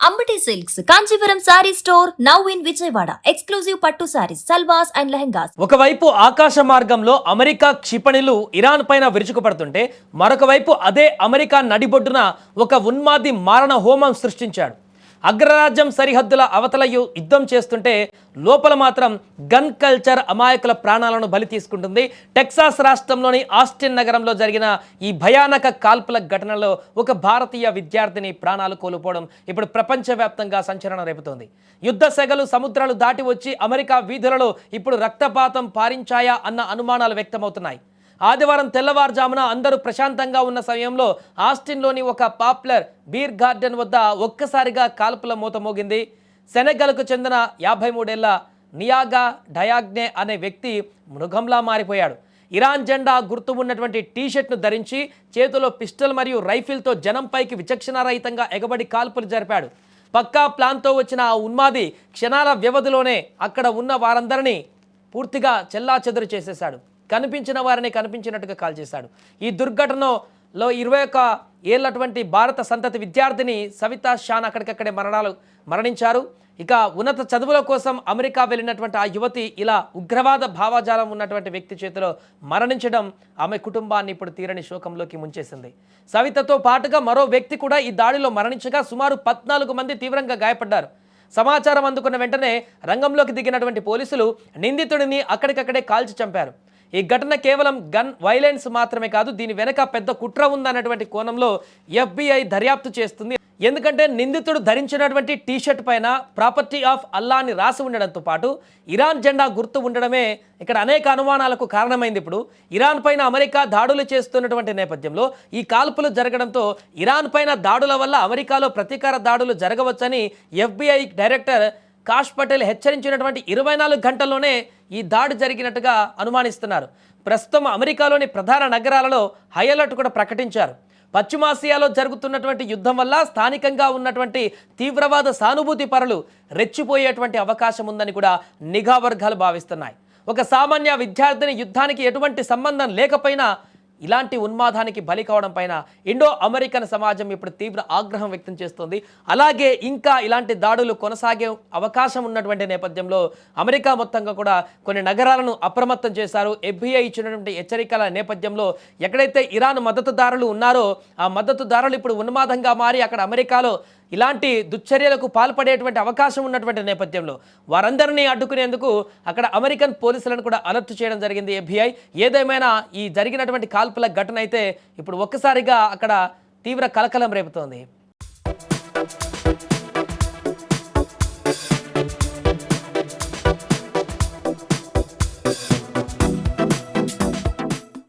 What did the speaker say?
Ambati silks Kanchipuram sorry store now in Vijayawada. Exclusive పట్టు saris, సల్వాస్ and lehengas. ఒకవైపు ఆకాశ మార్గంలో అమెరికా క్షిపణులు ఇరాన్ పైన విరుచుకుపడుతుంటే మరొక వైపు అదే అమెరికా నడిబొడ్డున ఒక ఉన్మాది మారణ హోమం సృష్టించాడు. అగ్రరాజ్యం సరిహద్దుల అవతల యుద్ధం చేస్తుంటే లోపల మాత్రం గన్ కల్చర్ అమాయకుల ప్రాణాలను బలి తీసుకుంటుంది. టెక్సాస్ రాష్ట్రంలోని ఆస్టిన్ నగరంలో జరిగిన ఈ భయానక కాల్పుల ఘటనలో ఒక భారతీయ విద్యార్థిని ప్రాణాలు కోల్పోవడం ఇప్పుడు ప్రపంచవ్యాప్తంగా సంచలనం రేపుతోంది. యుద్ధ సెగలు సముద్రాలు దాటి వచ్చి అమెరికా వీధులలో ఇప్పుడు రక్తపాతం పారించాయా అన్న అనుమానాలు వ్యక్తమవుతున్నాయి. ఆదివారం తెల్లవారుజామున అందరూ ప్రశాంతంగా ఉన్న సమయంలో ఆస్టిన్లోని ఒక పాపులర్ బీర్ గార్డెన్ వద్ద ఒక్కసారిగా కాల్పుల మూత మోగింది. సెనెగల్కు చెందిన 53 ఏళ్ల నియాగా డయాగ్నే అనే వ్యక్తి మృగంలా మారిపోయాడు. ఇరాన్ జెండా గుర్తు ఉన్నటువంటి టీషర్ట్ను ధరించి చేతిలో పిస్టల్ మరియు రైఫిల్తో జనంపైకి విచక్షణారహితంగా ఎగబడి కాల్పులు జరిపాడు. పక్కా ప్లాన్తో వచ్చిన ఆ ఉన్మాది క్షణాల వ్యవధిలోనే అక్కడ ఉన్న వారందరినీ పూర్తిగా చెల్లాచెదురు చేసేశాడు. కనిపించిన వారిని కనిపించినట్టుగా కాల్ చేశాడు. ఈ దుర్ఘటనలో 21 ఏళ్లటువంటి భారత సంతతి విద్యార్థిని సవితా షాన్ అక్కడికక్కడే మరణించారు. ఇక ఉన్నత చదువుల కోసం అమెరికా వెళ్ళినటువంటి ఆ యువతి ఇలా ఉగ్రవాద భావజాలం ఉన్నటువంటి వ్యక్తి చేతిలో మరణించడం ఆమె కుటుంబాన్ని ఇప్పుడు తీరని శోకంలోకి ముంచేసింది. సవితతో పాటుగా మరో వ్యక్తి కూడా ఈ దాడిలో మరణించగా సుమారు 14 మంది తీవ్రంగా గాయపడ్డారు. సమాచారం అందుకున్న వెంటనే రంగంలోకి దిగినటువంటి పోలీసులు నిందితుడిని అక్కడికక్కడే కాల్చి చంపారు. ఈ ఘటన కేవలం గన్ వైలెన్స్ మాత్రమే కాదు, దీని వెనక పెద్ద కుట్ర ఉందన్నటువంటి కోణంలో FBI దర్యాప్తు చేస్తుంది. ఎందుకంటే నిందితుడు ధరించినటువంటి టీషర్ట్ పైన ప్రాపర్టీ ఆఫ్ అల్లా అని రాసి ఉండడంతో పాటు ఇరాన్ జెండా గుర్తు ఉండడమే ఇక్కడ అనేక అనుమానాలకు కారణమైంది. ఇప్పుడు ఇరాన్ పైన అమెరికా దాడులు చేస్తున్నటువంటి నేపథ్యంలో ఈ కాల్పులు జరగడంతో ఇరాన్ పైన దాడుల వల్ల అమెరికాలో ప్రతీకార దాడులు జరగవచ్చని FBI డైరెక్టర్ కాష్ పటేల్ హెచ్చరించినటువంటి 24 గంటల్లోనే ఈ దాడి జరిగినట్టుగా అనుమానిస్తున్నారు. ప్రస్తుతం అమెరికాలోని ప్రధాన నగరాలలో హై అలర్ట్ కూడా ప్రకటించారు. పశ్చిమాసియాలో జరుగుతున్నటువంటి యుద్ధం వల్ల స్థానికంగా ఉన్నటువంటి తీవ్రవాద సానుభూతి పరులు రెచ్చిపోయేటువంటి అవకాశం ఉందని కూడా నిఘా వర్గాలు భావిస్తున్నాయి. ఒక సామాన్య విద్యార్థిని యుద్ధానికి ఎటువంటి సంబంధం లేకపోయినా ఇలాంటి ఉన్మాదానికి బలి కావడం పైన ఇండో అమెరికన్ సమాజం ఇప్పుడు తీవ్ర ఆగ్రహం వ్యక్తం చేస్తోంది. అలాగే ఇంకా ఇలాంటి దాడులు కొనసాగే అవకాశం ఉన్నటువంటి నేపథ్యంలో అమెరికా మొత్తంగా కూడా కొన్ని నగరాలను అప్రమత్తం చేశారు. FBI ఇచ్చినటువంటి హెచ్చరికల నేపథ్యంలో ఎక్కడైతే ఇరాన్ మద్దతుదారులు ఉన్నారో ఆ మద్దతుదారులు ఇప్పుడు ఉన్మాదంగా మారి అక్కడ అమెరికాలో ఇలాంటి దుశ్చర్యలకు పాల్పడేటువంటి అవకాశం ఉన్నటువంటి నేపథ్యంలో వారందరినీ అడ్డుకునేందుకు అక్కడ అమెరికన్ పోలీసులను కూడా అలర్ట్ చేయడం జరిగింది FBI. ఏదేమైనా ఈ జరిగినటువంటి కాల్పుల ఘటన అయితే ఇప్పుడు ఒక్కసారిగా అక్కడ తీవ్ర కలకలం రేపుతోంది.